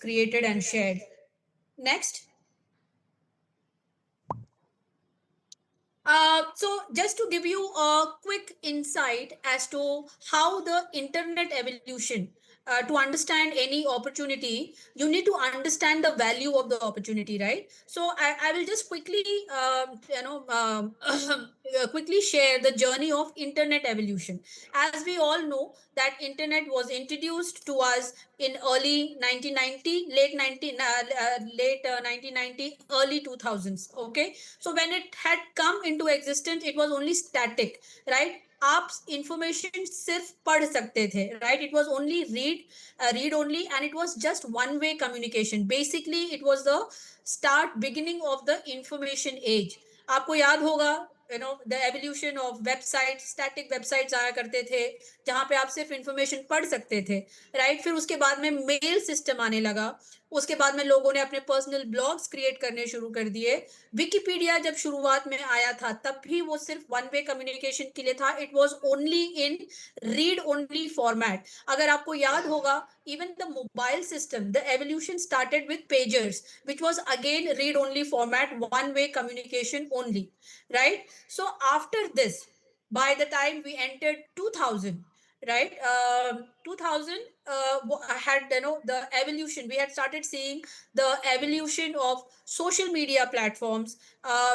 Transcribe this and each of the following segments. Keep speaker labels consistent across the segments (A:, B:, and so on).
A: created and shared. Next. So just to give you a quick insight as to how the internet evolution, to understand any opportunity, you need to understand the value of the opportunity, right? So I will just quickly, quickly share the journey of internet evolution. As we all know that internet was introduced to us in early 1990, late 1990, early 2000s. Okay, so when it had come into existence, it was only static, right? आप information सिर्फ पढ़ सकते थे, right? It was only read only, and it was just one way communication. Basically it was the start beginning of the information age. आपको याद होगा, the evolution of website, static websites आया करते थे जहां पे आप सिर्फ इंफॉर्मेशन पढ़ सकते थे, राइट? फिर उसके बाद में मेल सिस्टम आने लगा. उसके बाद में लोगों ने अपने पर्सनल ब्लॉग्स क्रिएट करने शुरू कर दिए. विकिपीडिया जब शुरुआत में आया था तब भी वो सिर्फ वन वे कम्युनिकेशन के लिए था. It was only in read only format. अगर आपको याद होगा, even the mobile system, the evolution started with pagers, which was again read only format, one way communication only, right? So after this, by the time we entered 2000, right, 2000 had, the evolution. We had started seeing the evolution of social media platforms.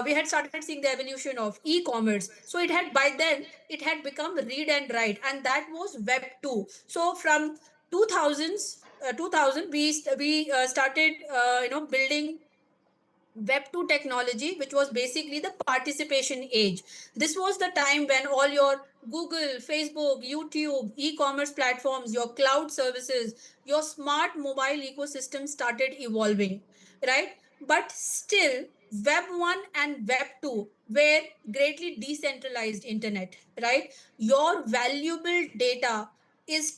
A: We had started seeing the evolution of e-commerce. So it had, by then it had become read and write, and that was web 2. So from 2000 we started building web 2 technology, which was basically the participation age. This was the time when all your Google, Facebook, YouTube, e-commerce platforms, your cloud services, your smart mobile ecosystem started evolving, right? But still, web 1 and web 2 were greatly decentralized internet, right? Your valuable data is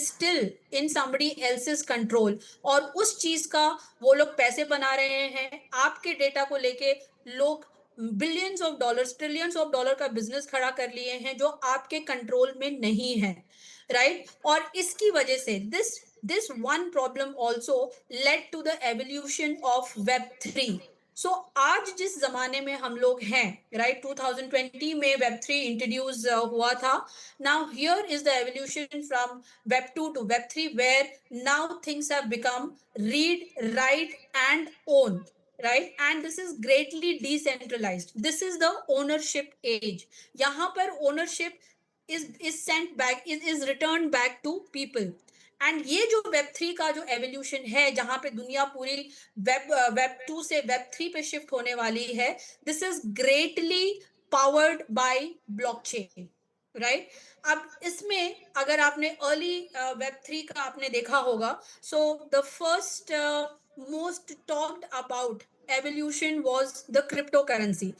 A: still in somebody else's control. और उस चीज का वो लोग पैसे बना रहे हैं. आपके डेटा को लेके लोग billions of dollars, trillions of dollar का बिजनेस खड़ा कर लिए हैं जो आपके कंट्रोल में नहीं है, राइट? और इसकी वजह से this one problem also led to the evolution of web 3. सो आज जिस जमाने में हम लोग हैं, राइट, 2020 में वेब 3 इंट्रोड्यूस हुआ था. Now here is the evolution from web 2 to web 3, where now things have become read, write and own, right? And this is greatly decentralized. This is the ownership age. यहाँ पर ownership is sent back, is returned back to people. And ये जो web 3 का जो evolution है, जहां पे दुनिया पूरी वेब 2 से वेब 3 पे शिफ्ट होने वाली है, this is greatly powered by blockchain, right? अब इसमें अगर आपने अर्ली वेब 3 का आपने देखा होगा, so the first most talked about evolution was the cryptocurrency.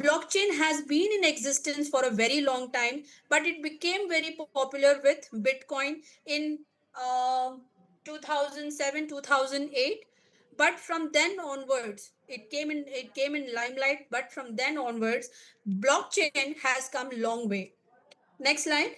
A: Blockchain has been in existence for a very long time, but it became very popular with Bitcoin in 2007, 2008. But from then onwards, it came in limelight. But from then onwards, blockchain has come long way. Next slide.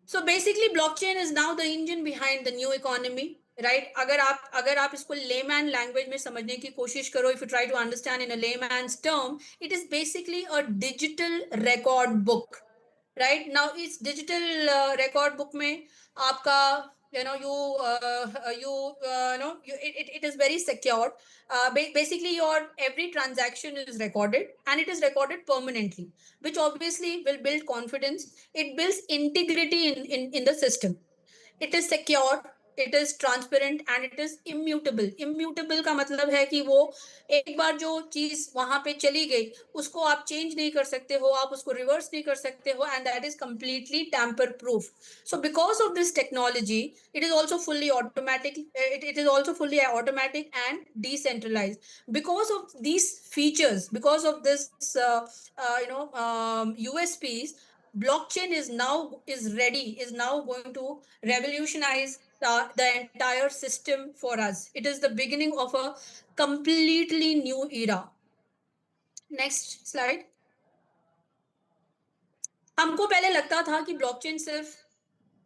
A: So basically blockchain is now the engine behind the new economy, right? अगर आप इसको layman language में समझने की कोशिश करो, if you try to understand in a layman's term, it is basically a digital record book, right? Now इस digital record book में आपका it is very secure. Basically your every transaction is recorded, and it is recorded permanently, which obviously will build confidence. It builds integrity in the system. It is secure, it is transparent and it is immutable. Immutable का मतलब है कि वो एक बार जो चीज वहां पे चली गई उसको आप चेंज नहीं कर सकते हो, आप उसको रिवर्स नहीं कर सकते हो, and that is completely tamper proof. So because of this technology, it is also fully automatic. It is also fully automatic and decentralized. Because of these features, because of this USPs, blockchain is now going to revolutionize the entire system for us. It is the beginning of a completely new era. Next slide. हमको पहले लगता था कि blockchain सिर्फ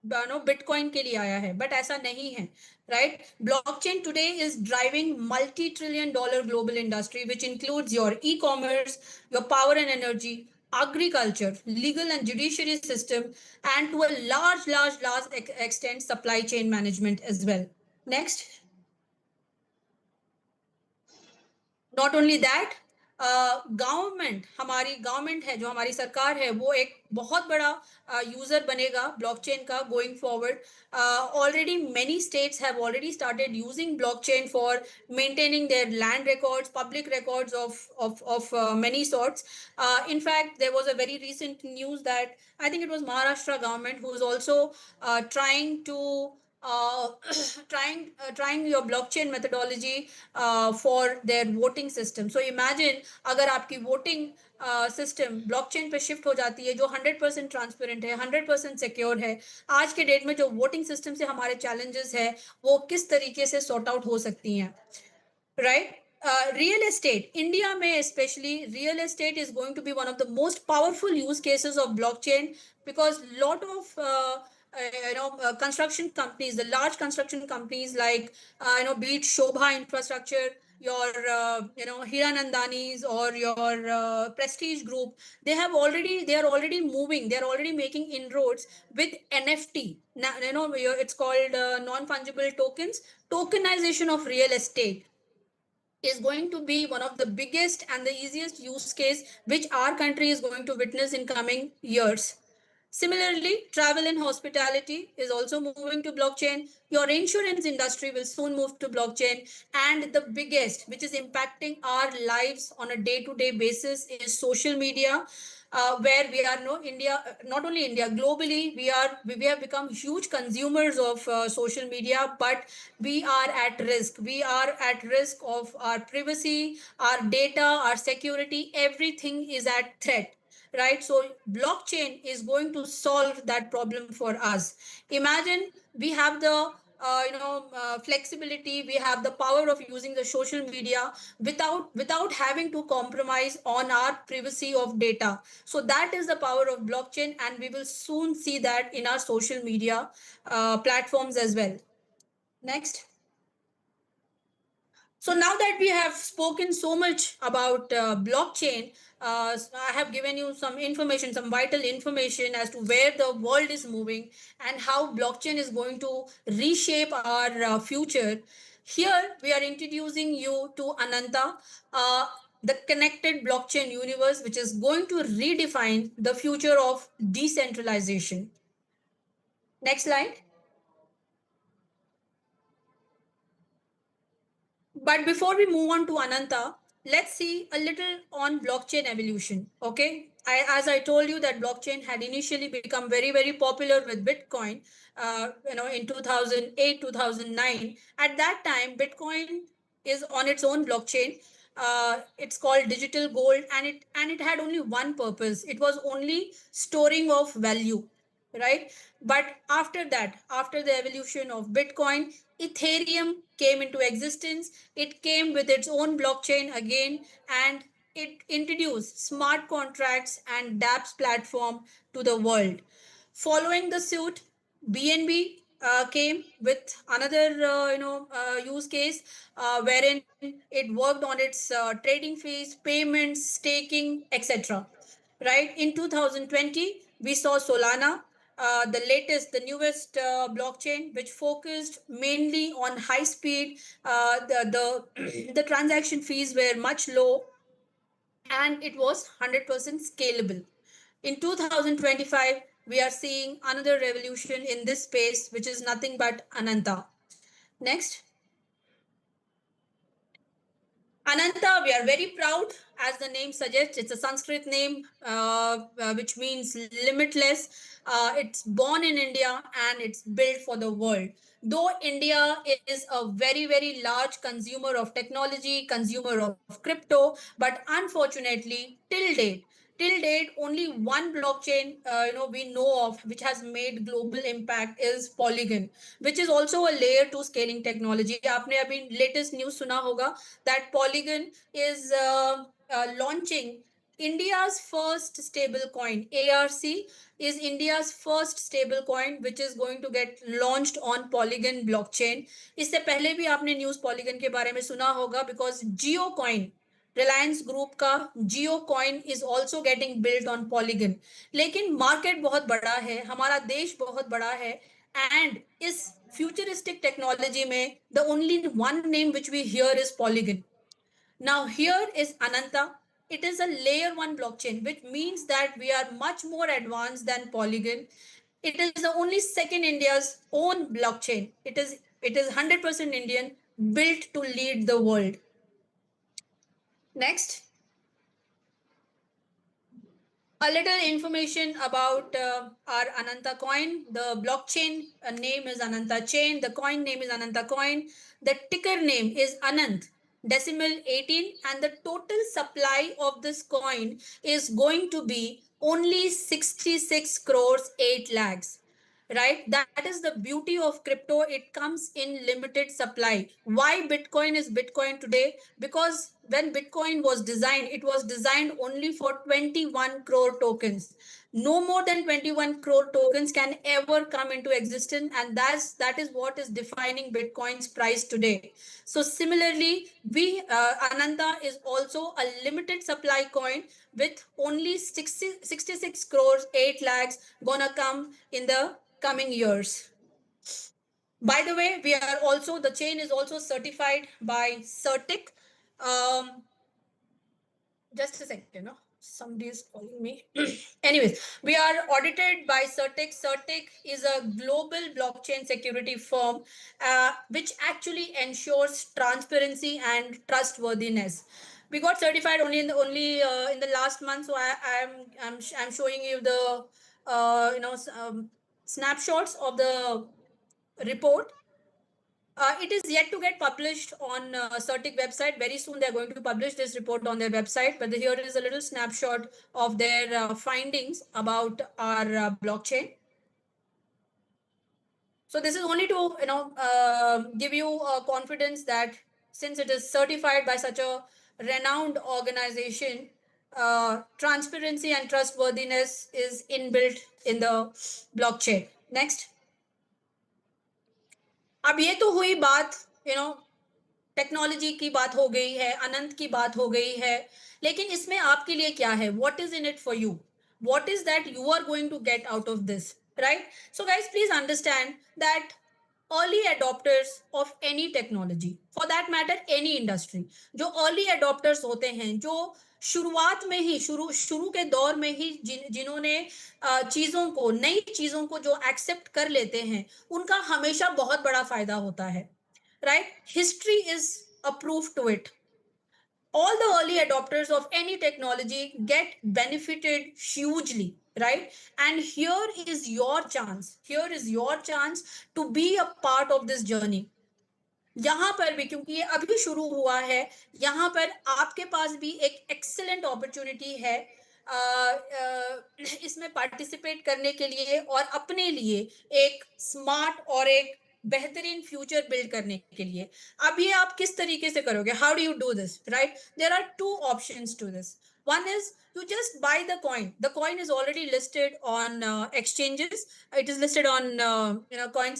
A: bitcoin के लिए आया है, बट ऐसा नहीं है, right? Blockchain today is driving multi trillion dollar global industry which includes your e commerce, your power and energy, agriculture, legal and judiciary system, and to a large extent supply chain management as well. Next. Not only that, government, हमारी government है, जो हमारी सरकार है, वो एक बहुत बड़ा यूजर बनेगा ब्लॉकचेन का going forward. Already many states have already started using blockchain for maintaining their land records, public records of many sorts. In fact, there was a very recent news that I think it was Maharashtra government who is also trying to uh, trying your blockchain methodology for their voting system. So imagine अगर आपकी voting system blockchain पे shift हो जाती है, जो 100% transparent है, 100% secure है, आज के डेट में जो वोटिंग सिस्टम से हमारे चैलेंजेस है वो किस तरीके से सॉर्ट आउट हो सकती हैं, right? Real estate, India may especially, real estate is going to be one of the most powerful use cases of blockchain, because lot of construction companies, the large construction companies like be it Shobha Infrastructure, your Hiranandanis, or your Prestige Group, they are already moving, they are already making inroads with NFT. Now, it's called non-fungible tokens, tokenization of real estate is going to be one of the biggest and the easiest use case which our country is going to witness in coming years. Similarly, travel and hospitality is also moving to blockchain. Your insurance industry will soon move to blockchain. And the biggest, which is impacting our lives on a day-to-day basis, is social media. Where we are not only India, globally, we have become huge consumers of social media, but we are at risk. We are at risk of our privacy, our data, our security. Everything is at threat, right? So blockchain is going to solve that problem for us. Imagine we have the flexibility, we have the power of using the social media without having to compromise on our privacy of data. So that is the power of blockchain, and we will soon see that in our social media platforms as well. Next. So now that we have spoken so much about blockchain, I have given you some information, some vital information as to where the world is moving and how blockchain is going to reshape our future. Here we are introducing you to Ananta, the connected blockchain universe, which is going to redefine the future of decentralization. Next slide. But before we move on to Ananta, let's see a little on blockchain evolution. Okay. As I told you that blockchain had initially become very, very popular with Bitcoin, in 2008, 2009. At that time, Bitcoin is on its own blockchain. It's called digital gold, and it had only one purpose. It was only storing of value, right? But after that, after the evolution of Bitcoin, Ethereum came into existence. It came with its own blockchain again, and it introduced smart contracts and dApps platform to the world. Following the suit, BNB came with another use case wherein it worked on its trading fees, payments, staking, etc. Right, in 2020 we saw Solana, the latest, the newest blockchain, which focused mainly on high speed. The transaction fees were much low, and it was 100% scalable. In 2025, we are seeing another revolution in this space, which is nothing but Ananta. Next. Ananta, we are very proud. As the name suggests, it's a Sanskrit name, which means limitless. It's born in India and it's built for the world. Though India is a very, very large consumer of technology, consumer of crypto, but unfortunately, till date, only one blockchain we know of which has made global impact is Polygon, which is also a layer 2 scaling technology. आपने अभी latest news सुना होगा that Polygon is launching India's first stable coin, ARC, is India's first stable coin which is going to get launched on Polygon blockchain. इससे पहले भी आपने news Polygon के बारे में सुना होगा, because Geo coin, Reliance group का Jio coin is also getting built on Polygon. लेकिन मार्केट बहुत बड़ा है, हमारा देश बहुत बड़ा है, एंड इस फ्यूचरिस्टिक टेक्नोलॉजी में the only one name which we hear is polygon. Now here is Ananta. It is a layer 1 blockchain, which means that we are much more advanced than Polygon. It is the only second India's own blockchain. It is 100% Indian, built to lead the world. Next, a little information about our Ananta coin. The blockchain name is Ananta chain. The coin name is Ananta coin. The ticker name is Anant decimal 18, and the total supply of this coin is going to be only 66 crores 8 lakhs. Right, that is the beauty of crypto. It comes in limited supply. Why Bitcoin is Bitcoin today? Because when Bitcoin was designed, it was designed only for 21 crore tokens. No more than 21 crore tokens can ever come into existence, and that is what is defining Bitcoin's price today. So similarly, Ananta is also a limited supply coin with only 66 crores 8 lakhs gonna come in the coming years. By the way, the chain is also certified by Certic. Just a second, no? Somebody is calling me. Anyways, we are audited by Certic. Certic is a global blockchain security firm, which actually ensures transparency and trustworthiness. We got certified only in the last month, so I'm showing you the snapshots of the report. It is yet to get published on Certic website. Very soon they're going to publish this report on their website. But here is a little snapshot of their findings about our blockchain. So this is only to give you confidence that since it is certified by such a renowned organization, transparency and trustworthiness is inbuilt in the blockchain. Next. अब ये तो हुई बात technology की बात हो गई है, अनंत की बात हो गई है, लेकिन इसमें आपके लिए क्या है? What is in it for you? What is that you are going to get out of this, right? So guys, please understand that early adopters of any technology, for that matter any industry, जो early adopters होते हैं, जो शुरुआत में ही शुरू के दौर में ही जिन्होंने चीजों को, नई चीजों को जो एक्सेप्ट कर लेते हैं, उनका हमेशा बहुत बड़ा फायदा होता है, right? History is a proof to it. All the early adopters of any technology get benefited hugely, right? And here is your chance to be a part of this journey. यहाँ पर भी, क्योंकि ये अभी शुरू हुआ है, यहाँ पर आपके पास भी एक एक्सीलेंट अपॉर्चुनिटी है इसमें पार्टिसिपेट करने के लिए और अपने लिए एक स्मार्ट और एक बेहतरीन फ्यूचर बिल्ड करने के लिए. अब ये आप किस तरीके से करोगे? How do you do this, right? There are two options to this. One is you just buy the coin. The coin is already listed on exchanges. It is listed on coin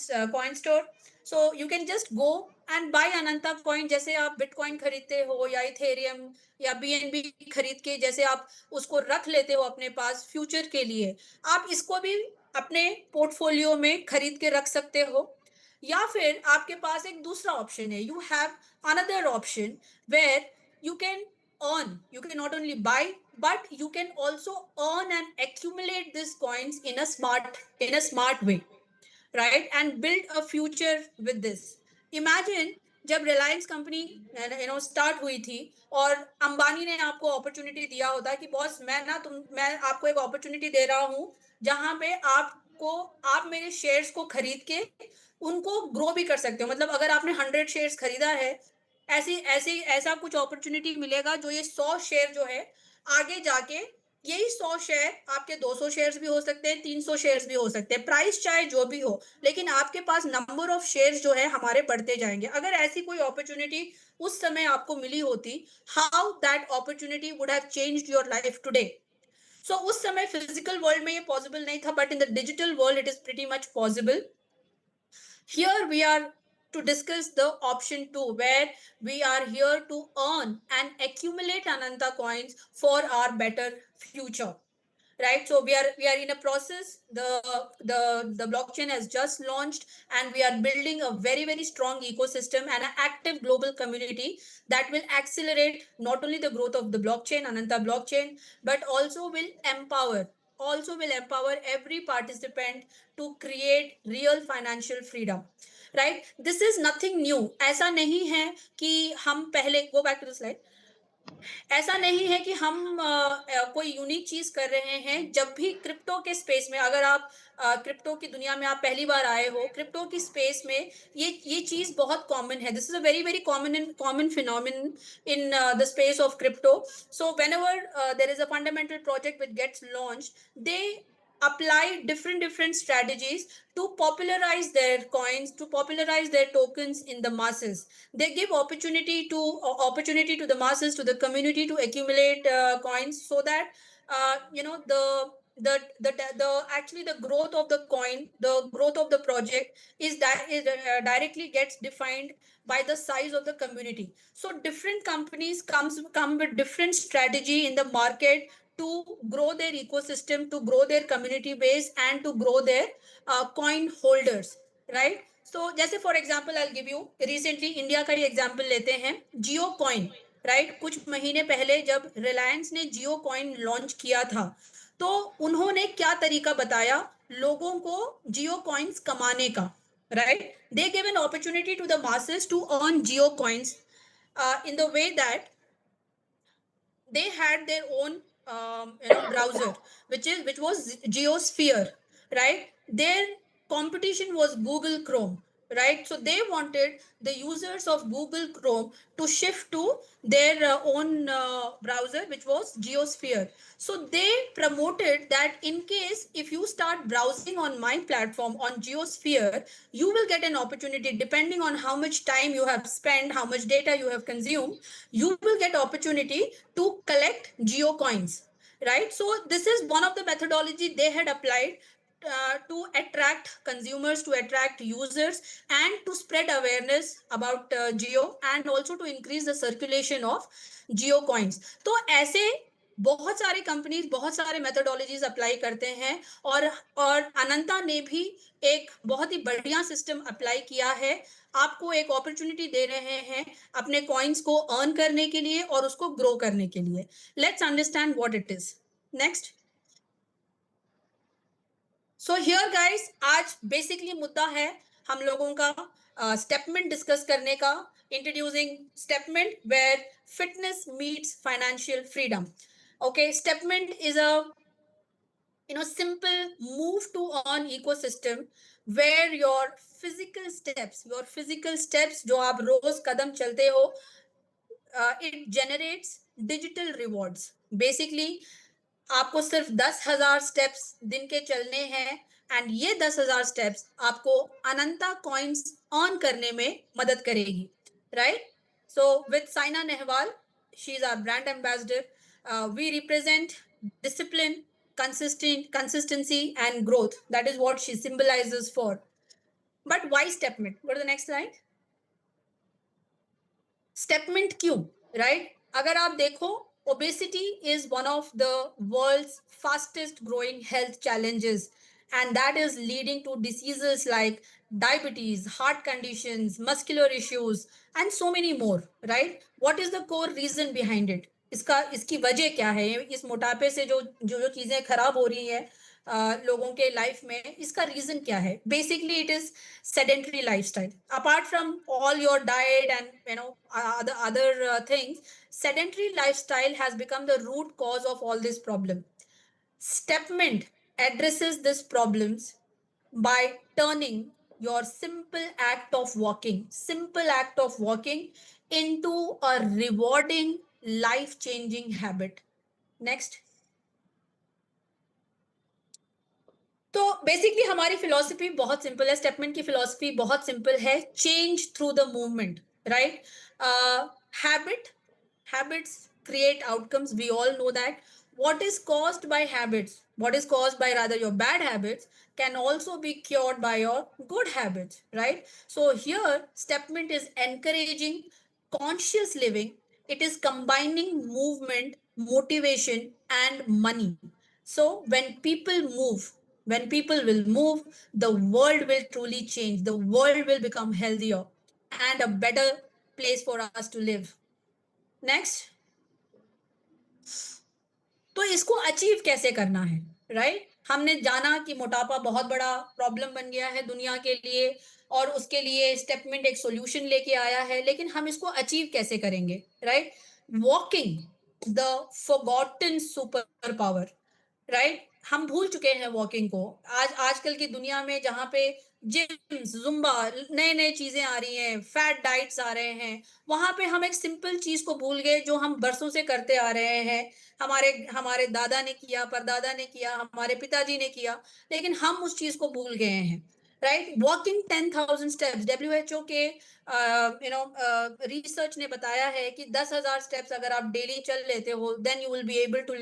A: store. So you can just go and buy Ananta coin. जैसे आप bitcoin खरीदते हो या Ethereum या BNB खरीद के जैसे आप उसको रख लेते हो अपने पास फ्यूचर के लिए, आप इसको भी अपने पोर्टफोलियो में खरीद के रख सकते हो. या फिर आपके पास एक दूसरा ऑप्शन है. You have another option where you can not only buy, but you can also earn and accumulate these coins in a smart way, right? And build a future with this. Imagine जब Reliance company start हुई थी और अंबानी ने आपको opportunity दिया होता कि boss मैं आपको एक अपॉर्चुनिटी दे रहा हूं जहां पे आप मेरे शेयर्स को खरीद के उनको ग्रो भी कर सकते हो. मतलब अगर आपने 100 शेयर्स खरीदा है, ऐसा कुछ अपॉर्चुनिटी मिलेगा जो ये 100 शेयर जो है आगे जाके यही 100 शेयर आपके 200 शेयर्स भी हो सकते हैं, 300 शेयर्स भी हो सकते हैं, प्राइस चाहे जो भी हो, लेकिन आपके पास नंबर ऑफ शेयर्स जो है हमारे बढ़ते जाएंगे। अगर ऐसी कोई अपॉर्चुनिटी उस समय आपको मिली होती, how that opportunity would have changed your life today. So उस समय फिजिकल वर्ल्ड में ये पॉसिबल नहीं था, but in the digital world it is pretty much possible. Here we are to discuss the option 2, where we are here to earn and accumulate Ananta coins for our better future. Right, so we are in a process. The blockchain has just launched, and we are building a very strong ecosystem and an active global community that will accelerate not only the growth of the blockchain, Ananta blockchain, but also will empower every participant to create real financial freedom. Right, this is nothing new. ऐसा नहीं है कि हम पहले, go back to the slide, ऐसा नहीं है कि हम कोई यूनिक चीज कर रहे हैं। जब भी क्रिप्टो के स्पेस में, अगर आप क्रिप्टो की दुनिया में आप पहली बार आए हो, क्रिप्टो की स्पेस में ये चीज बहुत कॉमन है। This is a very common phenomenon in the space of crypto. So whenever there is a fundamental project which gets launched, they apply different strategies to popularize their coins, to popularize their tokens in the masses. They give opportunity to the masses, to the community, to accumulate coins, so that the actually the growth of the coin, the growth of the project is directly gets defined by the size of the community. So different companies come with different strategy in the market to grow their ecosystem, to grow their community base, and to grow their coin holders, right? So जैसे for example I'll give you, recently India का ही example लेते हैं, जियो coin. Right, कुछ महीने पहले जब रिलायंस ने जियो coin launch किया था, तो उन्होंने क्या तरीका बताया लोगों को जियो कॉइन्स कमाने का। Right, they give an opportunity to the masses to earn Jio coins in the way that they had their own browser, which was Geosphere. Right, their competition was Google Chrome. Right, so they wanted the users of Google Chrome to shift to their own browser, which was Geosphere. So they promoted that in case if you start browsing on my platform on Geosphere, you will get an opportunity. Depending on how much time you have spent, how much data you have consumed, you will get opportunity to collect geo coins. Right, so this is one of the methodology they had applied to attract consumers, to attract users, and to spread awareness about geo, and also to increase the circulation of geo coins. तो ऐसे बहुत सारे companies बहुत सारे methodologies apply करते हैं, और अनंता ने भी एक बहुत ही बढ़िया सिस्टम अप्लाई किया है। आपको एक अपॉर्चुनिटी दे रहे हैं अपने कॉइन्स को अर्न करने के लिए और उसको ग्रो करने के लिए। Let's understand what it is. Next. So here guys, आज बेसिकली मुद्दा है हम लोगों का स्टेपमेंट डिस्कस करने का। Introducing Stepment where fitness meets financial freedom. Okay, Stepment is a simple move to earn ecosystem where your physical steps जो आप रोज कदम चलते हो, it generates digital rewards. Basically आपको सिर्फ 10,000 स्टेप्स दिन के चलने हैं, एंड ये 10,000 स्टेप्स आपको अनंता कॉइन्स अर्न करने में मदद करेगी। Right, so with Saina Nehwal, she is our brand ambassador. We represent discipline, consistency, and growth. That is what she symbolizes for. But why Stepmint? Go to the next slide. Stepmint क्यों? Right? अगर आप देखो, obesity is one of the world's fastest growing health challenges, and that is leading to diseases like diabetes, heart conditions, muscular issues, and so many more. Right? What is the core reason behind it? इसकी वजह क्या है? इस मोटापे से जो चीजें खराब हो रही हैं लोगों के लाइफ में, इसका रीजन क्या है? Basically it is sedentary lifestyle. Apart from all your diet and other things, sedentary lifestyle has become the root cause of all this problem. Stepmint addresses these problems by turning your simple act of walking into a rewarding, life changing habit. Next. तो basically हमारी philosophy बहुत simple है, स्टेपमेंट की philosophy बहुत simple है, change through the movement, right? Habit habits create outcomes, we all know that. What is caused by habits, what is caused by rather your bad habits, can also be cured by your good habits, right? So here stepment is encouraging conscious living. It is combining movement, motivation and money. So when people will move, the world will truly change, the world will become healthier and a better place for us to live. Next. तो इसको achieve कैसे करना है, right? हमने जाना कि मोटापा बहुत बड़ा प्रॉब्लम बन गया है दुनिया के लिए और उसके लिए स्टेपमेंट एक सॉल्यूशन लेके आया है, लेकिन हम इसको अचीव कैसे करेंगे, right? Walking the forgotten super power, right? हम भूल चुके हैं वॉकिंग को। आजकल की दुनिया में जहाँ पे जिम, जुम्बा, नए नए चीजें आ रही हैं, फैट डाइट्स आ रहे हैं, वहां पे हम एक सिंपल चीज को भूल गए जो हम बरसों से करते आ रहे हैं। हमारे हमारे दादा ने किया, परदादा ने किया, हमारे पिताजी ने किया, लेकिन हम उस चीज को भूल गए हैं, राइट? वॉकिंग 10,000 स्टेप्स, डब्ल्यूएचओ के रिसर्च ने बताया है कि 10,000 स्टेप्स अगर आप डेली चल लेते हो, then you will be able to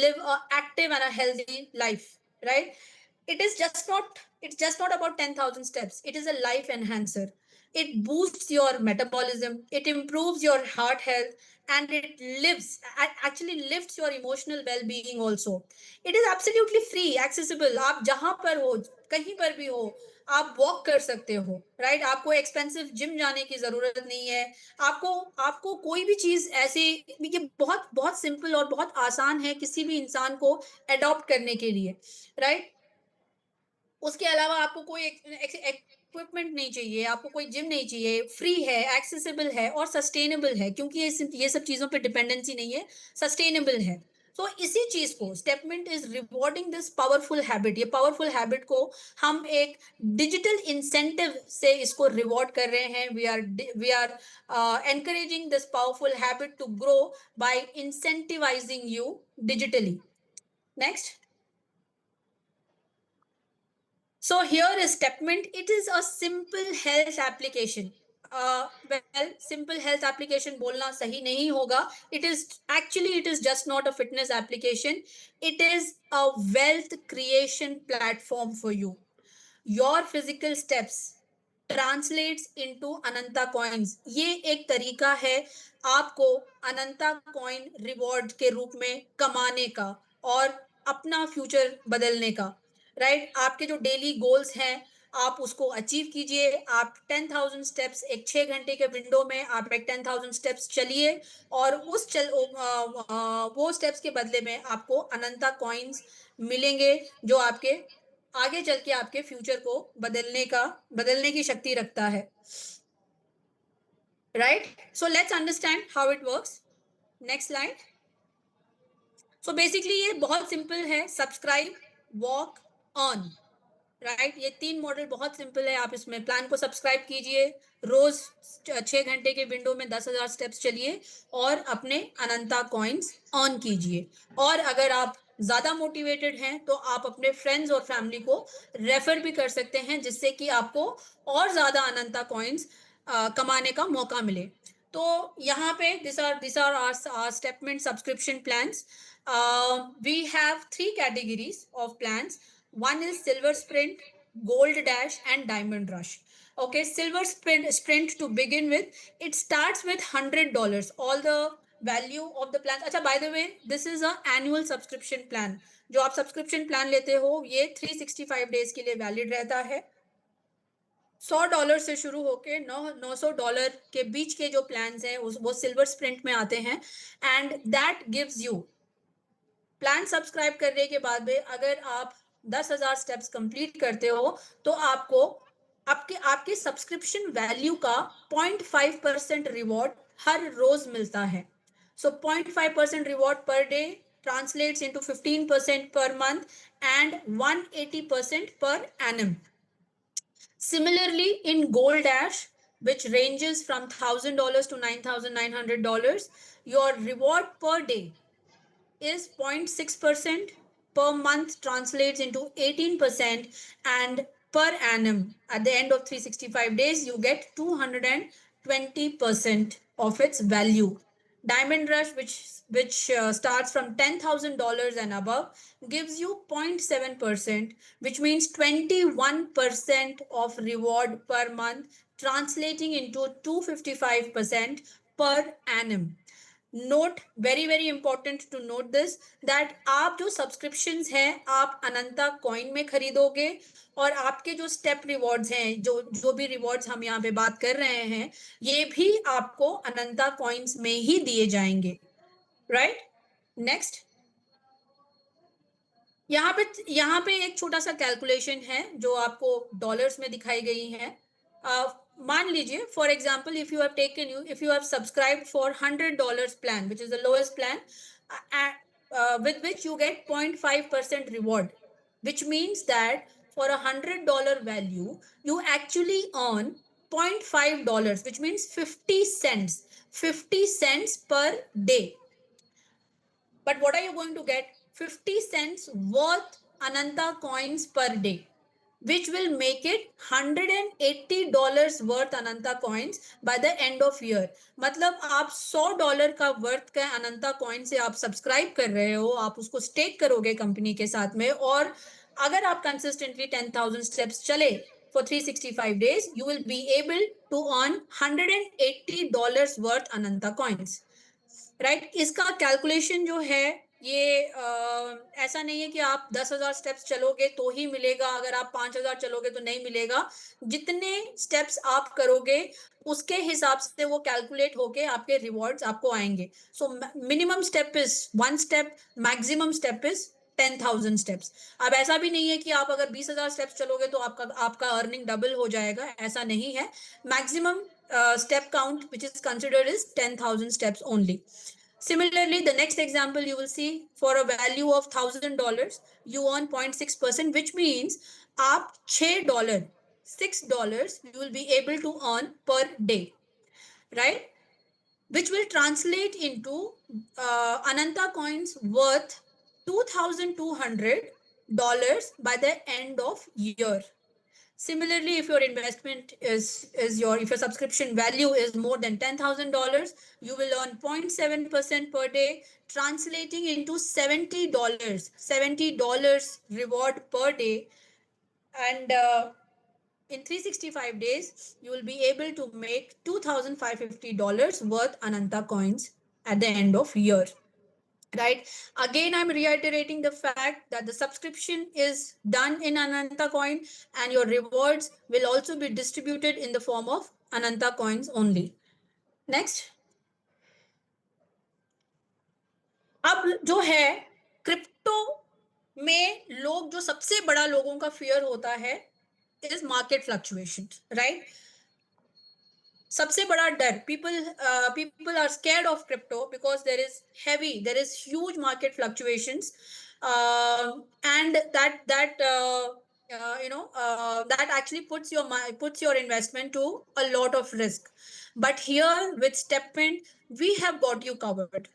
A: live a active and a healthy life, right? It's just not about 10,000 steps. It is a life enhancer. It boosts your metabolism, it improves your heart health, and actually lifts your emotional well-being also. It is absolutely free, accessible. आप जहां पर हो, कहीं पर भी हो, आप walk कर सकते हो, राइट? आपको एक्सपेंसिव जिम जाने की जरूरत नहीं है। आपको आपको कोई भी चीज ऐसे, ये बहुत बहुत सिंपल और बहुत आसान है किसी भी इंसान को अडॉप्ट करने के लिए, राइट? उसके अलावा आपको कोई इक्विपमेंट नहीं चाहिए, आपको कोई जिम नहीं चाहिए, फ्री है, एक्सेसिबल है और सस्टेनेबल है, क्योंकि ये सब चीजों पे डिपेंडेंसी नहीं है, सस्टेनेबल है। तो इसी चीज को Stepment is rewarding this powerful habit. ये पावरफुल हैबिट को हम एक डिजिटल इंसेंटिव से इसको रिवॉर्ड कर रहे हैं। We are encouraging this powerful habit to grow by incentivising you digitally. Next. So here is Stepment. It is a simple health application. Simple health application बोलना सही नहीं होगा. It is just not a fitness application. It is a wealth creation platform for you. Your physical steps translates into Ananta coins. ये एक तरीका है आपको अनंता coin reward के रूप में कमाने का और अपना फ्यूचर बदलने का, राइट? आपके जो डेली गोल्स हैं आप उसको अचीव कीजिए। आप 10,000 स्टेप्स एक 6 घंटे के विंडो में आप एक 10,000 स्टेप्स चलिए और वो स्टेप्स के बदले में आपको अनंता कॉइन्स मिलेंगे जो आपके आगे चल के आपके फ्यूचर को बदलने की शक्ति रखता है, right? So let's understand how it works. Next slide. So basically ये बहुत सिंपल है, सब्सक्राइब, वॉक, ऑन, राइट? ये 3 मॉडल बहुत सिंपल है। आप इसमें प्लान को सब्सक्राइब कीजिए, रोज 6 घंटे के विंडो में 10,000 स्टेप्स चलिए और अपने अनंता कॉइन्स ऑन कीजिए। और अगर आप ज्यादा मोटिवेटेड हैं तो आप अपने फ्रेंड्स और फैमिली को रेफर भी कर सकते हैं, जिससे कि आपको और ज्यादा अनंता कॉइन्स कमाने का मौका मिले। तो यहाँ पे this are our Stepment subscription plans. We have 3 categories of plans. One is silver sprint, gold dash, and diamond rush. Okay, silver sprint to begin with, it starts with $100. All the value of the plan. अच्छा, by the way, this is a annual subscription plan. जो आप subscription plan लेते हो ये 365 days के लिए valid रहता है। $100 से शुरू होके $900 के बीच के जो प्लान्स हैं वो सिल्वर स्प्रिंट में आते हैं। And that gives you, plan subscribe करने के बाद में अगर आप 10,000 स्टेप्स कंप्लीट करते हो तो आपको आपके सब्सक्रिप्शन वैल्यू का 0.5% रिवॉर्ड हर रोज मिलता है। सो 0.5% reward per day translates into 15% per month and 180% per annum. Similarly, in Gold Dash, which ranges from $1,000 to $9,900, your reward per day is 0.6%, per month translates into 18%, and per annum at the end of 365 days you get 220% of its value. Diamond Rush, which starts from $10,000 and above, gives you 0.7%, which means 21% of reward per month, translating into 255% per annum. Note, very very important to note this, that आप जो subscriptions हैं आप अनंता coin में खरीदोगे, और आपके जो step rewards हैं, जो जो भी रिवॉर्ड्स हम यहाँ पे बात कर रहे हैं, ये भी आपको अनंता कॉइन्स में ही दिए जाएंगे, राइट? नेक्स्ट, यहाँ पे एक छोटा सा कैलकुलेशन है जो आपको डॉलर्स में दिखाई गई है. मान लीजिए, for example, if you have subscribe for $100 plan, which is the lowest plan, with which you get 0.5% reward, which means that for a $100 value you actually earn $0.5, which means 50 cents per day. But what are you going to get? 50 cents worth Ananta coins per day, which will make it $180 worth Ananta coins by the end of year. मतलब आप $100 का worth का अनंता coin से आप subscribe कर रहे हो, आप उसको स्टेक करोगे कंपनी के साथ में, और अगर आप कंसिस्टेंटली 10,000 स्टेप्स चले for 365 days, you will be able to earn $180 worth Ananta coins. Right? इसका कैलकुलेशन जो है ये ऐसा नहीं है कि आप 10,000 स्टेप्स चलोगे तो ही मिलेगा, अगर आप 5,000 चलोगे तो नहीं मिलेगा. जितने स्टेप्स आप करोगे उसके हिसाब से वो कैलकुलेट होके आपके रिवॉर्ड्स आपको आएंगे. So minimum step is 1 step, maximum step is 10,000 steps. अब ऐसा भी नहीं है कि आप अगर 20,000 स्टेप्स चलोगे तो आपका अर्निंग डबल हो जाएगा, ऐसा नहीं है. Maximum step count which is considered is 10,000 steps only. Similarly, the next example you will see, for a value of $1,000 you earn 0.6%, which means आप $6 you will be able to earn per day, right? Which will translate into Ananta coins worth $2,200 by the end of year. Similarly, if your investment if your subscription value is more than $10,000, you will earn 0.7% per day, translating into $70 reward per day. And in 365 days, you will be able to make $2,550 worth Ananta coins at the end of year. Right? Again, I'm reiterating the fact that the subscription is done in Ananta coin, and your rewards will also be distributed in the form of Ananta coins only. Next. अब जो है crypto में लोग जो सबसे बड़ा लोगों का फियर होता है is market fluctuation, right? सबसे बड़ा डर, people are scared of crypto because there is huge market fluctuations, and that actually puts your investment to a lot of risk. But here with StepMint, we have got you covered.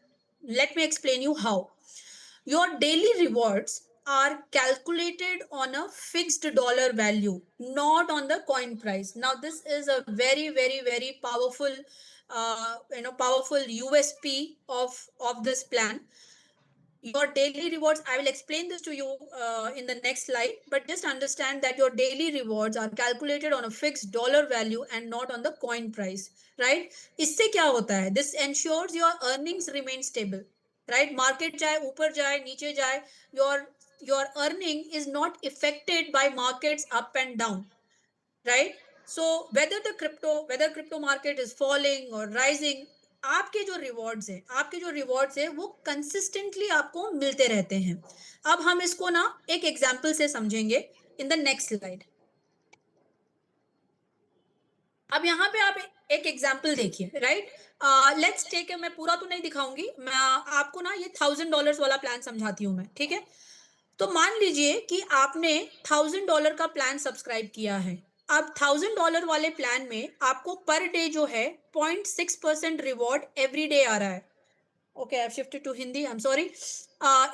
A: Let me explain you how. Your daily rewards are calculated on a fixed dollar value, not on the coin price. Now, this is a very, very, very powerful, powerful USP of this plan. Your daily rewards, I will explain this to you in the next slide, but just understand that your daily rewards are calculated on a fixed dollar value and not on the coin price, right? इससे क्या होता है? This ensures your earnings remain stable, right? Market जाए, ऊपर जाए, नीचे जाए, your earning is not affected by markets up and down, right? So whether crypto market is falling or rising, आपके जो रिवॉर्ड्स है वो कंसिस्टेंटली आपको मिलते रहते हैं. अब हम इसको ना एक एग्जांपल से समझेंगे इन द नेक्स्ट स्लाइड. अब यहाँ पे आप एक एग्जांपल देखिए, राइट? लेट्स टेक, मैं पूरा तो नहीं दिखाऊंगी, मैं आपको ना ये $1,000 वाला प्लान समझाती हूँ मैं, ठीक है? तो मान लीजिए कि आपने $1,000 का प्लान सब्सक्राइब किया है. अब $1,000 वाले प्लान में आपको पर डे जो है 0.6% रिवॉर्ड एवरी डे आ रहा है. Okay, I've shifted to Hindi. I'm sorry.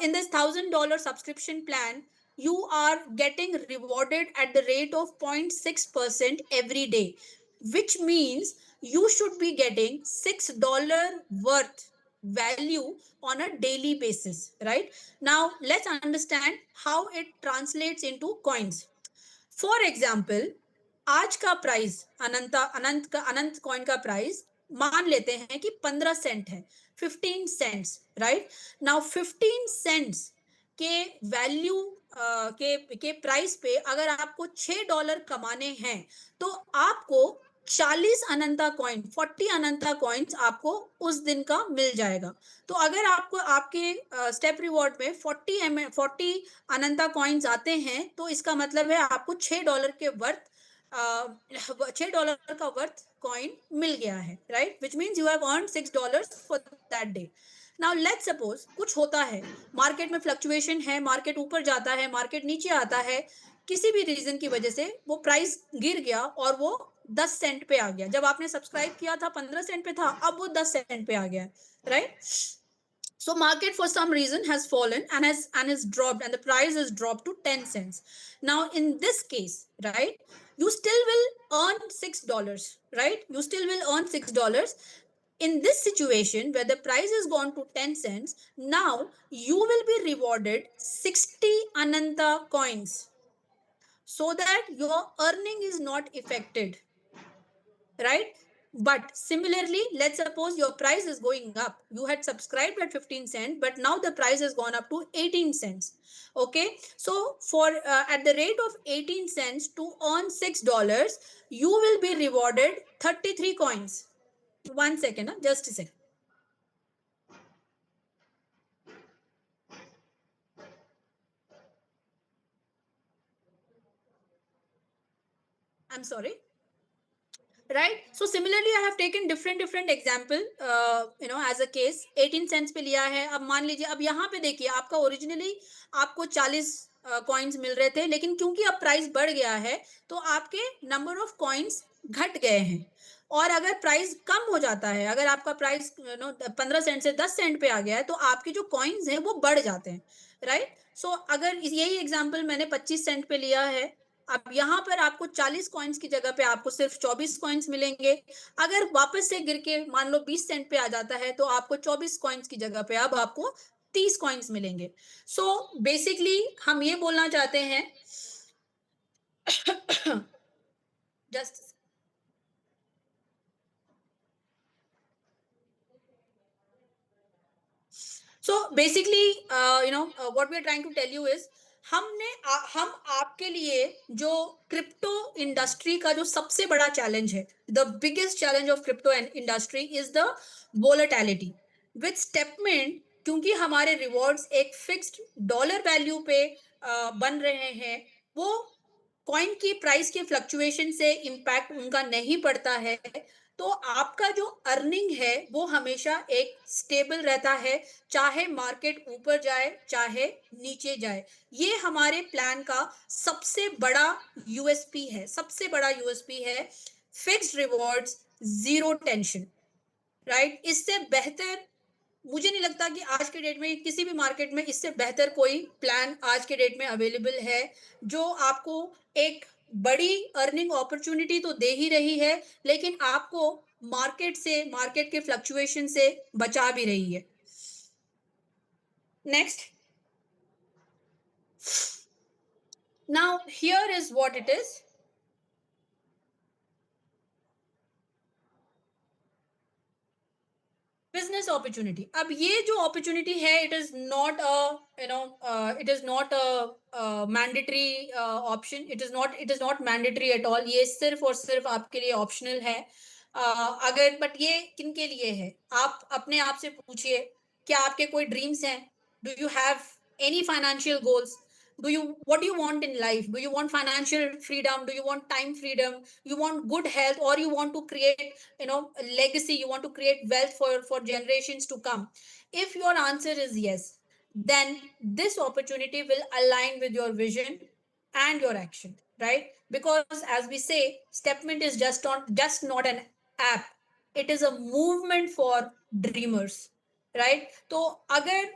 A: In this $1,000 subscription plan, you are getting rewarded at the rate of 0.6% every day, which means you should be getting $6 worth value on a daily basis, right? Now, let's understand how it translates into coins. For example, आज का price अनंत coin का price मान लेते हैं कि 15 Saint है, 15 cents, right? Now 15 cents के value के प्राइस पे अगर आपको $6 कमाने हैं तो आपको 40 अनंता कॉइन, 40 अनंता कॉइन्स आपको उस दिन का मिल जाएगा। तो अगर आपको आपके स्टेप रिवॉर्ड में 40 अनंता कॉइन्स आते हैं तो इसका मतलब है आपको $6 के वर्थ $6 का वर्थ कॉइन मिल गया है, right? Which means you have earn $6 for that day. Now let's suppose कुछ होता है, मार्केट में फ्लक्चुएशन है, मार्केट ऊपर जाता है, मार्केट नीचे आता है, किसी भी रीजन की वजह से वो प्राइस गिर गया और वो 10 सेंट पे आ गया। जब आपने सब्सक्राइब किया था 15 सेंट पे था, अब वो 10 सेंट पे आ गया, right? So market for some reason has fallen and is dropped, and the price is dropped to 10 cents. Now in this case, right, you still will earn $6, right? You still will earn $6. In this situation where the price has gone to 10 cents, now you will be rewarded 60 Ananta coins so that your earning is not affected, right? But similarly, let's suppose your price is going up. You had subscribed at 15 cents, but now the price has gone up to 18 cents. Okay, so for at the rate of 18 cents to earn $6, you will be rewarded 33 coins. 1 second, just a second. I'm sorry. Right, so similarly I have taken different example, as a case 18 cents पे लिया है। अब मान लीजिए, अब यहाँ पे देखिए, आपका ओरिजिनली आपको 40 कॉइन्स मिल रहे थे, लेकिन क्योंकि अब प्राइस बढ़ गया है तो आपके नंबर ऑफ कॉइन्स घट गए हैं। और अगर प्राइस कम हो जाता है, अगर आपका प्राइस 15 सेंट से 10 सेंट पे आ गया है, तो आपके जो कॉइन्स हैं वो बढ़ जाते हैं, राइट? सो अगर यही एग्जाम्पल मैंने 25 सेंट पे लिया है, अब यहाँ पर आपको 40 कॉइन्स की जगह पे आपको सिर्फ 24 कॉइन्स मिलेंगे। अगर वापस से गिर के मान लो 20 सेंट पे आ जाता है तो आपको 24 कॉइन्स की जगह पे अब आपको 30 कॉइन्स मिलेंगे। सो बेसिकली हम ये बोलना चाहते हैं just so basically what we are trying to tell you is, हम आपके लिए जो क्रिप्टो इंडस्ट्री का जो सबसे बड़ा चैलेंज है, the biggest challenge of crypto industry is the volatility. With Stepment, क्योंकि हमारे रिवॉर्ड्स एक फिक्स्ड डॉलर वैल्यू पे बन रहे हैं, वो कॉइन की प्राइस के फ्लक्चुएशन से इम्पैक्ट उनका नहीं पड़ता है, तो आपका जो अर्निंग है वो हमेशा एक स्टेबल रहता है, चाहे मार्केट ऊपर जाए चाहे नीचे जाए। ये हमारे प्लान का सबसे बड़ा यूएसपी है, सबसे बड़ा यूएसपी है, fixed rewards, zero tension, right? इससे बेहतर मुझे नहीं लगता कि आज के डेट में किसी भी मार्केट में इससे बेहतर कोई प्लान आज के डेट में अवेलेबल है, जो आपको एक बड़ी अर्निंग अपॉर्चुनिटी तो दे ही रही है, लेकिन आपको मार्केट के फ्लक्चुएशन से बचा भी रही है। Next, now here is what it is. Business opportunity. अब ये जो अपॉर्चुनिटी है, it is not it is not mandatory option, it is not mandatory at all. ये सिर्फ और सिर्फ आपके लिए ऑप्शनल है। अगर बट ये किन के लिए है, आप अपने आप से पूछिए, क्या आपके कोई ड्रीम्स हैं? Do you have any financial goals? What do you want in life? Do you want financial freedom? Do you want time freedom? You want good health, or you want to create a legacy? You want to create wealth for generations to come? If your answer is yes, then this opportunity will align with your vision and your action, right? Because as we say, Stepment is just not an app, it is a movement for dreamers. Right? तो अगर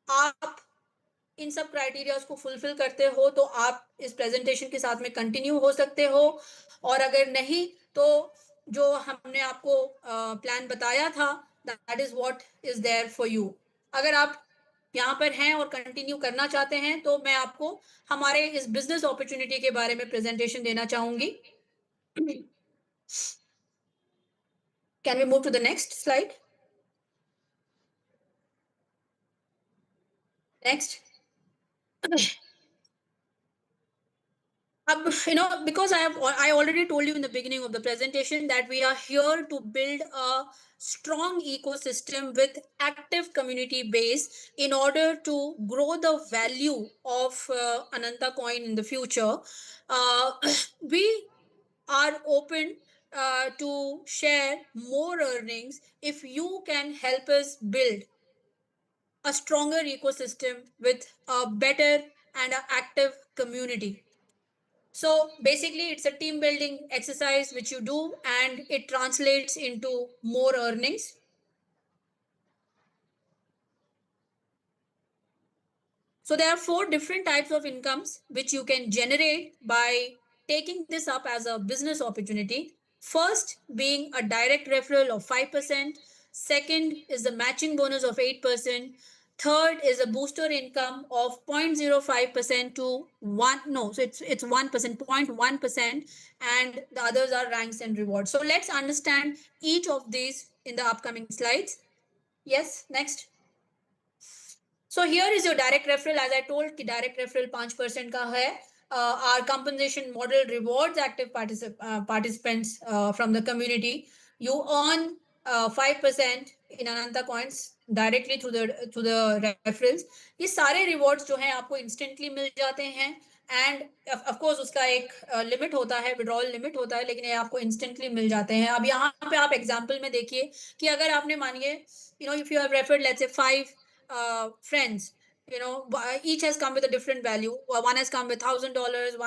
A: आप इन सब criterias को fulfil करते हो तो आप इस प्रेजेंटेशन के साथ में कंटिन्यू हो सकते हो, और अगर नहीं तो जो हमने आपको प्लान बताया था, that is what is there for you. अगर आप यहाँ पर हैं और कंटिन्यू करना चाहते हैं तो मैं आपको हमारे इस बिजनेस अपॉर्चुनिटी के बारे में प्रेजेंटेशन देना चाहूंगी। Can we move to the next slide? Next. Because I already told you in the beginning of the presentation that we are here to build a strong ecosystem with active community base in order to grow the value of Ananta coin in the future. We are open to share more earnings if you can help us build a stronger ecosystem with a better and an active community. So basically, it's a team building exercise which you do and it translates into more earnings. So there are 4 different types of incomes which you can generate by taking this up as a business opportunity. First being a direct referral of 5%. Second is the matching bonus of 8%. Third is a booster income of 0.05% to 1. No, so it's 1%, 0.1%, and the others are ranks and rewards. So let's understand each of these in the upcoming slides. Yes, next. So here is your direct referral. As I told, direct referral 5% का है. Our compensation model rewards active participants from the community. You earn 5% in Ananta coins directly through the referrals. ये सारे rewards जो हैं आपको instantly मिल जाते हैं, and of course उसका एक लिमिट होता है, withdrawal लिमिट होता है, लेकिन ये आपको instantly मिल जाते हैं. अब यहाँ पे आप एग्जाम्पल में देखिए कि अगर आपने मानिए if you have referred let's say 5 friends, each has come with a different value. One has come with $1,000,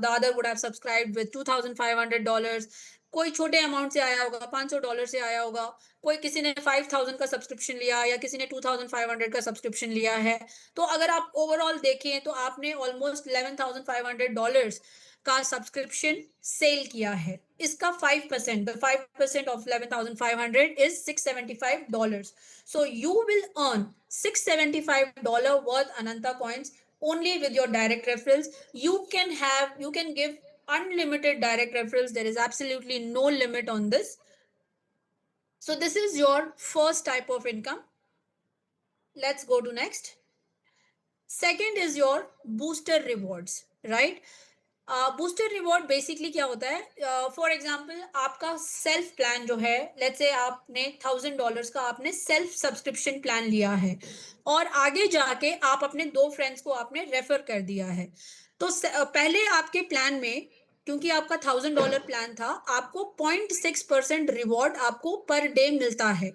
A: the other would have subscribed with $2,500. कोई छोटे अमाउंट से आया होगा, $500 से आया होगा, कोई किसी ने 5,000 का सब्सक्रिप्शन लिया या किसी ने 2,500 का सब्सक्रिप्शन लिया है. तो अगर आप ओवरऑल देखें तो आपने ऑलमोस्ट $11,500 का सब्सक्रिप्शन सेल किया है. इसका 5%, the 5% of 11,500 is $675. So you will earn $675 worth Ananta coins only with your direct referrals. You can give unlimited direct referrals. There is absolutely no limit on this. So this is your first type of income. Let's go to next. Second is your booster rewards, right? Booster reward basically क्या होता है? For example आपका self plan जो है, let's say आपने $1,000 का आपने self subscription plan लिया है और आगे जाके आप अपने 2 फ्रेंड्स को आपने रेफर कर दिया है. तो पहले आपके प्लान में, क्योंकि आपका $1,000 प्लान था, आपको 0.6% रिवॉर्ड आपको पर डे मिलता है.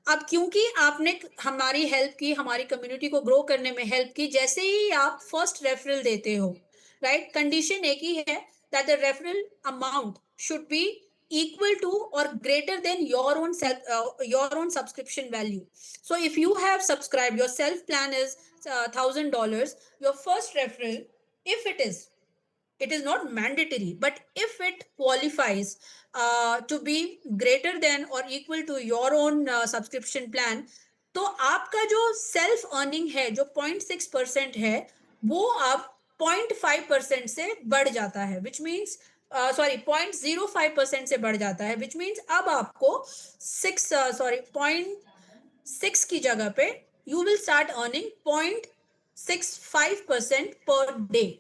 A: अब क्योंकि आपने हमारी हेल्प की, हमारी कम्युनिटी को ग्रो करने में हेल्प की, जैसे ही आप फर्स्ट रेफरल देते हो, राइट, कंडीशन एक ही है, that the referral amount should be equal to or greater than your own subscription value. So if you have subscribed, your self plan is $1,000, your first referral, if it is not mandatory, but if it qualifies to be greater than or equal to your own subscription plan, तो आपका जो self earning है जो 0.6% है वो आप 0.5% से बढ़ जाता है, विच मीन्स 0.05% से बढ़ जाता है, विच मीन्स अब आपको 0.6 की जगह पे you will start earning 0.65% per day,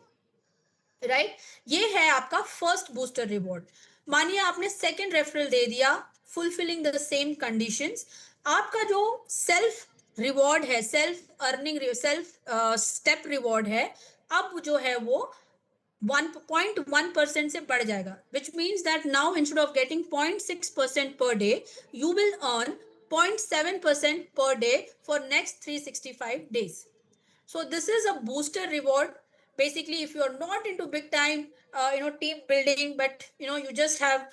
A: right? ये है आपका फर्स्ट बूस्टर रिवॉर्ड. मानिए आपने सेकेंड रेफरल दे दिया, फुलफिलिंग द सेम कंडीशंस, आपका जो सेल्फ रिवॉर्ड है, self earning, self step reward है, अब जो है वो 1.1% से बढ़ जाएगा, which means that now instead of getting 0.6% per day, you will earn 0.7% per day for next 365 days. So this is a booster reward. Basically, if you're not into big time team building, but you just have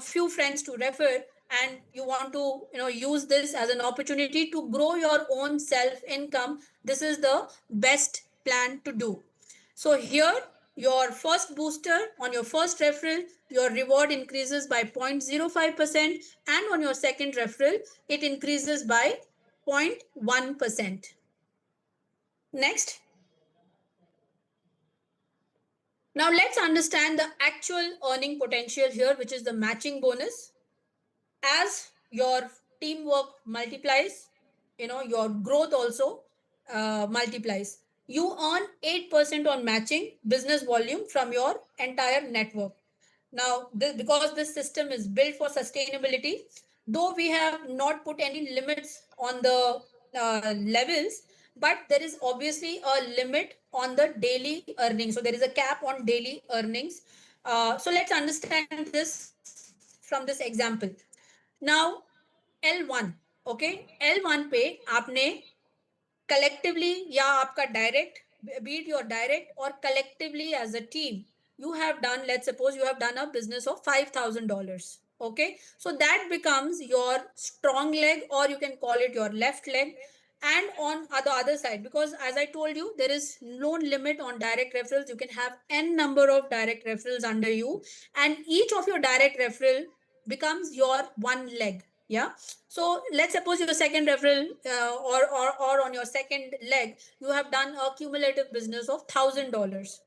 A: few friends to refer, and you want to use this as an opportunity to grow your own self income, this is the best plan to do. So here, your first booster, on your first referral, your reward increases by 0.05%, and on your second referral it increases by 0.1%. Next. Now let's understand the actual earning potential here, which is the matching bonus. As your teamwork multiplies, your growth also multiplies. You earn 8% on matching business volume from your entire network. Now, because this system is built for sustainability, though we have not put any limits on the levels, but there is obviously a limit on the daily earnings. So there is a cap on daily earnings. So let's understand this from this example. Now, L1, okay, L1 पे आपने collectively या आपका direct, be it your direct or collectively as a team, you have done, let's suppose you have done a business of $5,000. Okay, so that becomes your strong leg, or you can call it your left leg. And on the other side, because as I told you, there is no limit on direct referrals. You can have n number of direct referrals under you, and each of your direct referral becomes your one leg. Yeah. So let's suppose your second referral or on your second leg, you have done a cumulative business of $1,000.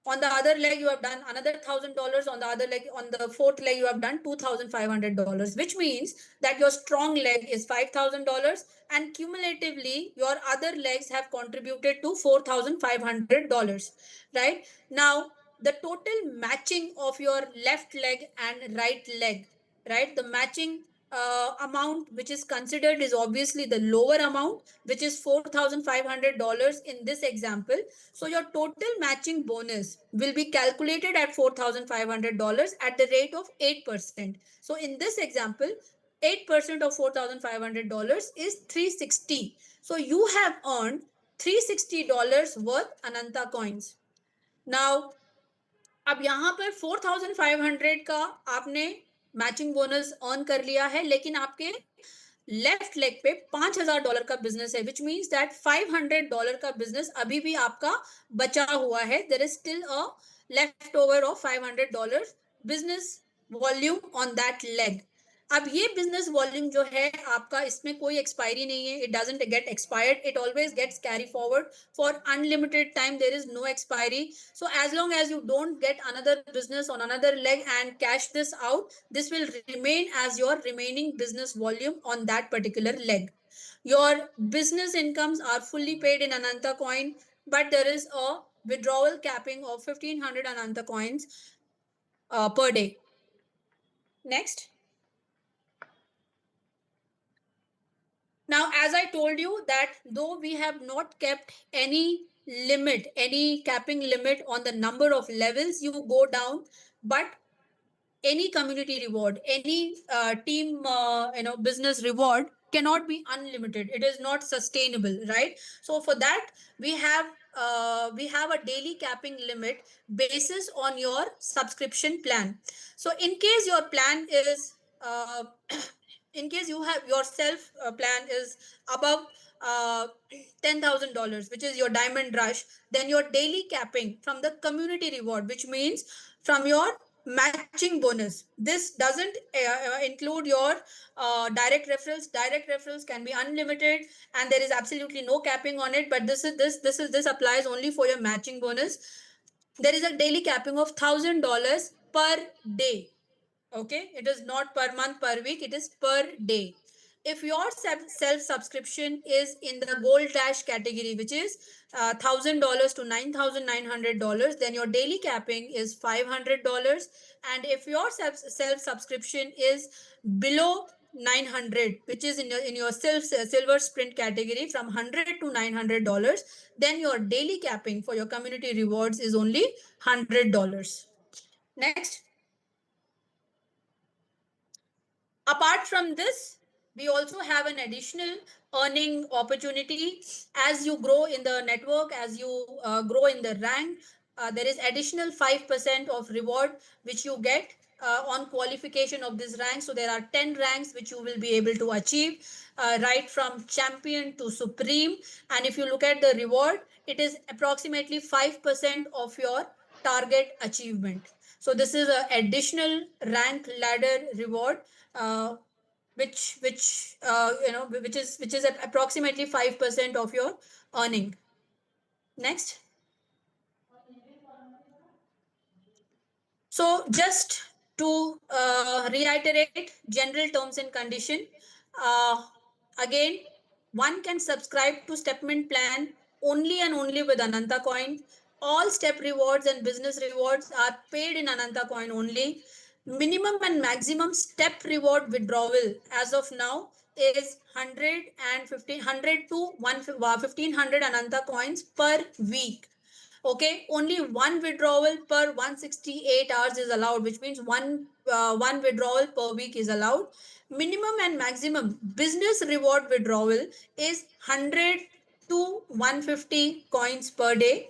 A: On the other leg, you have done another $1,000. On the other leg, on the fourth leg, you have done $2,500, which means that your strong leg is $5,000, and cumulatively your other legs have contributed to $4,500. Right now, the total matching of your left leg and right leg, right? The matching amount which is considered is obviously the lower amount, which is $4,500 in this example. So your total matching bonus will be calculated at $4,500 at the rate of 8%. So in this example, 8% of $4,500 is $360. So you have earned $360 worth Ananta coins. Now, अब यहाँ पर 4,500 का आपने matching bonus earn कर लिया है, लेकिन आपके लेफ्ट लेग पे $5,000 का बिजनेस है, विच मीन्स दैट $500 का बिजनेस अभी भी आपका बचा हुआ है. There is still a left over of $500 business volume on that leg. अब ये बिजनेस वॉल्यूम जो है आपका, इसमें कोई एक्सपायरी नहीं है. It doesn't get expired, it always gets carry forward for unlimited time. There is no expiry. So as long as you don't get another business on another leg and cash this out, this will remain as your remaining business volume on that particular leg. Your business incomes are fully paid in Ananta coin, but there is a withdrawal capping of 1,500 Ananta coins per day. Next. Now, as I told you that though we have not kept any limit, any capping limit on the number of levels you go down, but any community reward, any team, business reward cannot be unlimited. It is not sustainable, right? So for that, we have a daily capping limit basis on your subscription plan. So in case your plan is in case you have your self plan is above $10,000, which is your diamond rush, then your daily capping from the community reward, which means from your matching bonus. This doesn't include your direct referrals. Direct referrals can be unlimited, and there is absolutely no capping on it. But this applies only for your matching bonus. There is a daily capping of $1,000 per day. Okay, it is not per month, per week, it is per day. If your self subscription is in the gold dash category, which is $1,000 to $9,900, then your daily capping is $500. And if your self subscription is below 900, which is in your silver sprint category, from $100 to $900, then your daily capping for your community rewards is only $100. Next. Apart from this, we also have an additional earning opportunity. As you grow in the network, as you grow in the rank, there is additional 5% of reward which you get on qualification of this rank. So there are 10 ranks which you will be able to achieve, right from champion to supreme. And if you look at the reward, it is approximately 5% of your target achievement. So this is an additional rank ladder reward, which is at approximately 5% of your earning. Next. So just to reiterate general terms and condition, uh, again, one can subscribe to Stepmint plan only and only with Ananta coin. All step rewards and business rewards are paid in Ananta coin only. Minimum and maximum step reward withdrawal as of now is 100 to 1500 Ananta coins per week. Okay, only one withdrawal per 168 hours is allowed, which means one withdrawal per week is allowed. Minimum and maximum business reward withdrawal is 100 to 150 coins per day.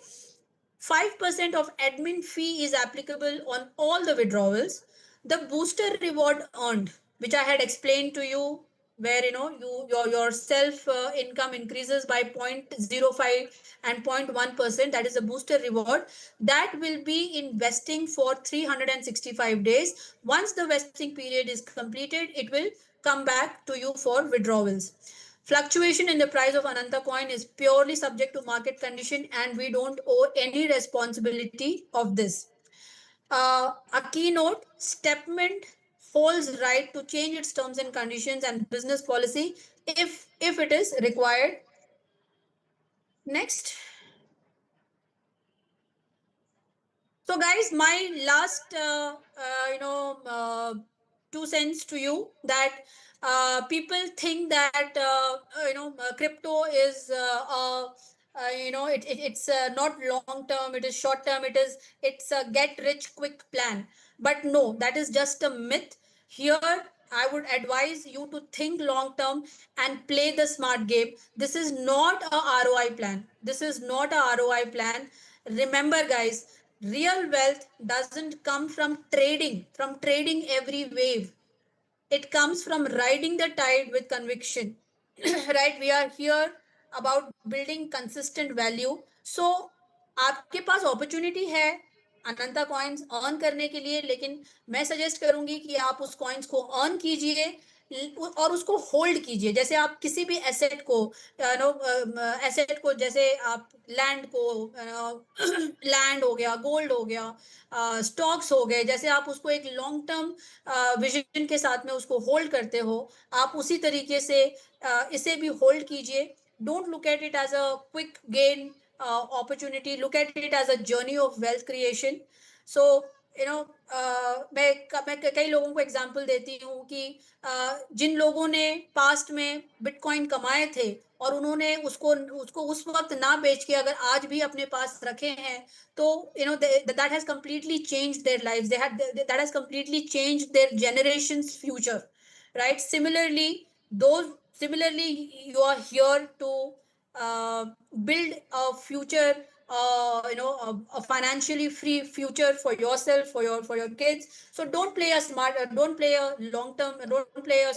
A: 5% of admin fee is applicable on all the withdrawals. The booster reward earned, which I had explained to you, where your self income increases by 0.05 and 0.1%, that is the booster reward, that will be investing for 365 days. Once the vesting period is completed, it will come back to you for withdrawals. Fluctuation in the price of Ananta coin is purely subject to market condition, and we don't owe any responsibility of this. A keynote, Stepmint holds right to change its terms and conditions and business policy if it is required. Next. So guys, my last 2 cents to you, that people think that crypto is it's not long term, it is short term, it's a get rich quick plan. But no, that is just a myth. Here I would advise you to think long term and play the smart game. This is not a ROI plan. This is not a ROI plan. Remember guys, real wealth doesn't come from trading every wave. It comes from riding the tide with conviction. Right? We are here about building consistent value. So आपके पास opportunity है अनंता coins earn करने के लिए, लेकिन मैं suggest करूंगी कि आप उस कॉइन्स को अर्न कीजिए और उसको होल्ड कीजिए। जैसे आप किसी भी एसेट को जैसे आप लैंड को लैंड हो गया, गोल्ड हो गया, स्टॉक्स हो गए, जैसे आप उसको एक लॉन्ग टर्म विजन के साथ में उसको होल्ड करते हो, आप उसी तरीके से इसे भी होल्ड कीजिए। Don't look at it as a quick gain opportunity, look at it as a journey of wealth creation. So मैं कई लोगों को एग्जांपल देती हूँ कि जिन लोगों ने पास्ट में बिटकॉइन कमाए थे और उन्होंने उसको उस वक्त ना बेच के अगर आज भी अपने पास रखे हैं, तो that has completely changed their lives. That has completely changed their generation's future, right? Similarly, you are here to build a future, a financially free future for yourself, for your kids. So don't play a long term, don't play a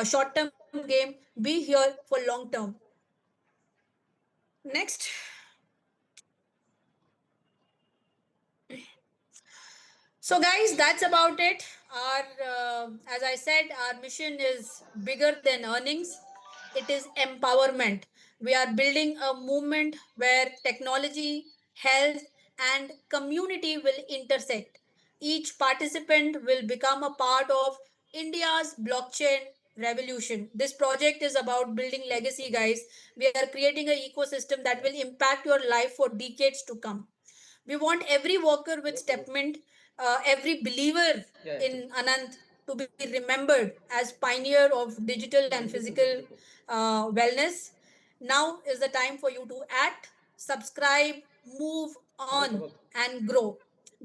A: short term game. Be here for long term. Next. So guys, that's about it. As I said, our mission is bigger than earnings. It is empowerment. We are building a movement where technology, health, and community will intersect. Each participant will become a part of India's blockchain revolution. This project is about building legacy, guys. We are creating an ecosystem that will impact your life for decades to come. We want every worker with Stepmint, every believer in Anant to be remembered as pioneer of digital and physical wellness. Now is the time for you to act, subscribe, move on, and grow.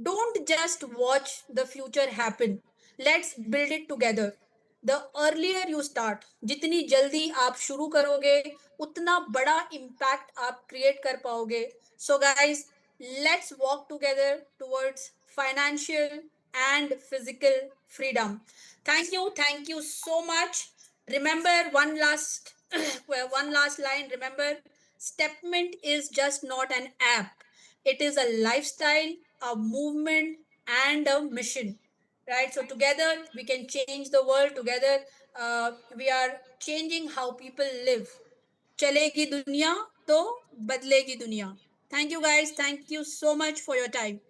A: Don't just watch the future happen. Let's build it together. The earlier you start, जितनी जल्दी आप शुरू करोगे, उतना बड़ा impact आप create कर पाओगे. So guys, let's walk together towards financial and physical freedom. Thank you so much. Remember one last one last line. Remember, Stepment is just not an app. It is a lifestyle, a movement, and a mission. Right? So together we can change the world. Together we are changing how people live. चलेगी दुनिया तो बदलेगी दुनिया. Thank you guys. Thank you so much for your time.